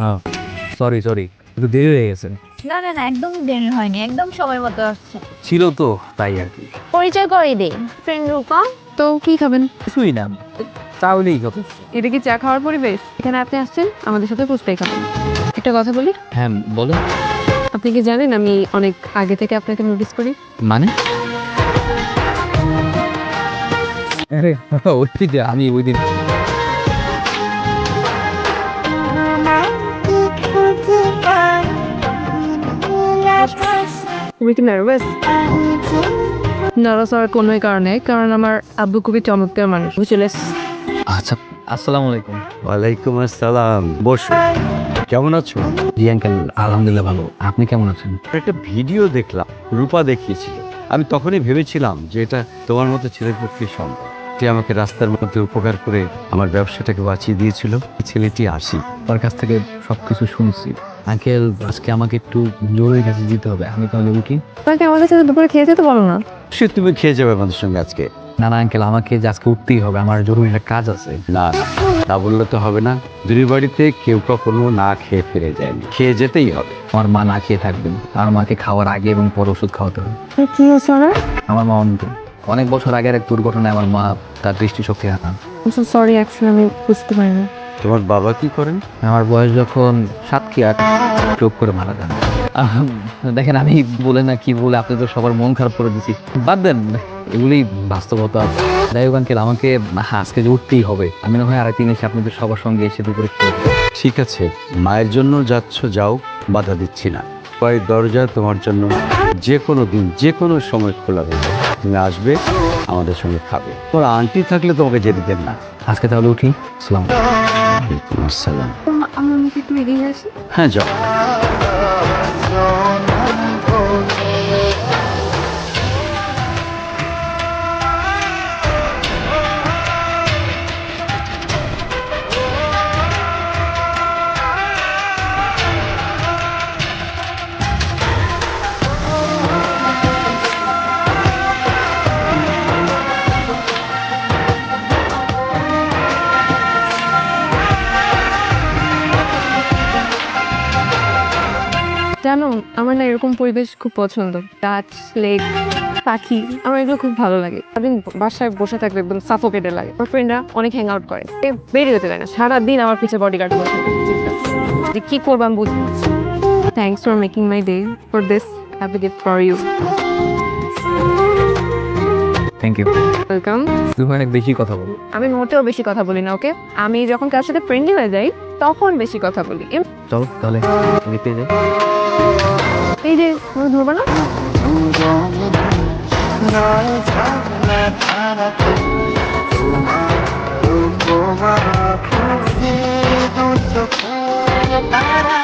হ্যাঁ, sorry sorry, একটু দেরি হয়ে গেছে। না না না, একদম দেরি হয়নি, একদম সময় মতো আসছে। ছিল তো তাই আর কি। পরিচয় করে দে, ফ্রেন্ড রূপা। তো কি খাবেন? কিছুই না, তাহলেই যথেষ্ট। এটা কি চা খাওয়ার পরিবেশ? এখানে আপনি আসছেন আমাদের সাথে ফুচকাই খাবেন। একটা কথা বলি, হ্যাঁ বলো। আপনি কি জানেন আমি অনেক আগে থেকে আপনাকে নোটিস করি? মানে? আরে ওই যে আমি ওই দিন তুমি কি নার্ভাস? নার্ভাস হওয়ার কোনোই কারণে, কারণ আমার আব্বু খুবই চমৎকার মানুষ, বুঝলে? আচ্ছা, আসসালামু আলাইকুম। ওয়ালাইকুম আসসালাম, বসো। কেমন আছো? জি আঙ্কেল, আলহামদুলিল্লাহ ভালো। আপনি কেমন আছেন? একটা ভিডিও দেখলাম, রূপা দেখিয়েছিল। আমি তখনই ভেবেছিলাম যে এটা তোমার মতো ছেলের পক্ষে সম্ভব। সে আমাকে রাস্তার মধ্যে উপকার করে আমার ব্যবসাটাকে বাঁচিয়ে দিয়েছিল। এই ছেলেটি আসি। তার কাছ থেকে সবকিছু শুনছি। আঙ্কেল, আজকে আমাকে একটু জরুরি কাছে যেতে হবে, আমি তাহলে উঠি। আপনাকে আমাদের সাথে দুপুরে খেয়ে যেতে বলো না? সে তুমি খেয়ে যাবে আমাদের সঙ্গে আজকে? না না আঙ্কেল, আমাকে যে আজকে উঠতেই হবে, আমার জরুরি একটা কাজ আছে। না না, তা বললে তো হবে না। দুই বাড়িতে কেউ কখনো না খেয়ে ফিরে যায়নি, খেয়ে যেতেই হবে। আমার মা না খেয়ে থাকবেন, আর মাকে খাওয়ার আগে এবং পরে ওষুধ খাওয়াতে হবে। কি হচ্ছে ওনার? আমার মা অন্ধ। অনেক বছর আগের এক দুর্ঘটনায় আমার মা তার দৃষ্টিশক্তি হারান। সরি, অ্যাকচুয়ালি আমি বুঝতে পারি না। তোমার বাবা কি করেন? আমার বয়স যখন 7 কি 8, চোখ করে মারা যান। দেখেন, আমি বলে না কি বলে আপনি তো সবার মন খারাপ করে দিচ্ছি। বাদ দেন, এগুলি বাস্তবতা। যাই হোক আঙ্কেল, আমাকে আজকে যে উঠতেই হবে। আমি না হয় আরেকদিন এসে আপনাদের সবার সঙ্গে এসে দুপুরে খেয়ে যাবো। ঠিক আছে, মায়ের জন্য যাচ্ছ যাও, বাধা দিচ্ছি না। বাড়ির দরজা তোমার জন্য যে কোনো দিন যে কোনো সময় খোলা রয়েছে। তুমি আসবে, আমাদের সঙ্গে খাবে। তোমার আন্টি থাকলে তোমাকে যেতে দেন না। আজকে তাহলে উঠি। আসসালাম। ওয়ালাইকুম আসসালাম। আমি কি একটু এগিয়ে আসি? হ্যাঁ, যাও। জানো, আমার না এরকম পরিবেশ খুব পছন্দ। গাছ, লেক, পাখি, আমার এগুলো খুব ভালো লাগে। সারাদিন বাসায় বসে থাকলে একদম সাফোকেটে লাগে। আমার ফ্রেন্ডরা অনেক হ্যাং আউট করে, বেরিয়ে যেতে দেয় না, সারাদিন আমার পিছে বডিগার্ড বসে থাকে। যে কি করবো আমি বুঝি। Thanks for making my day, for this happy gift for you. Thank you. Welcome. তুমি অনেক বেশি কথা বলো। আমি মোটেও বেশি কথা বলি না, ওকে? আমি যখন কার সাথে ফ্রেন্ডলি হয়ে যাই তখন বেশি কথা বলি। চলো তাহলে আমি পেয়ে যাই। এই যে তুমি ধরবো না? Para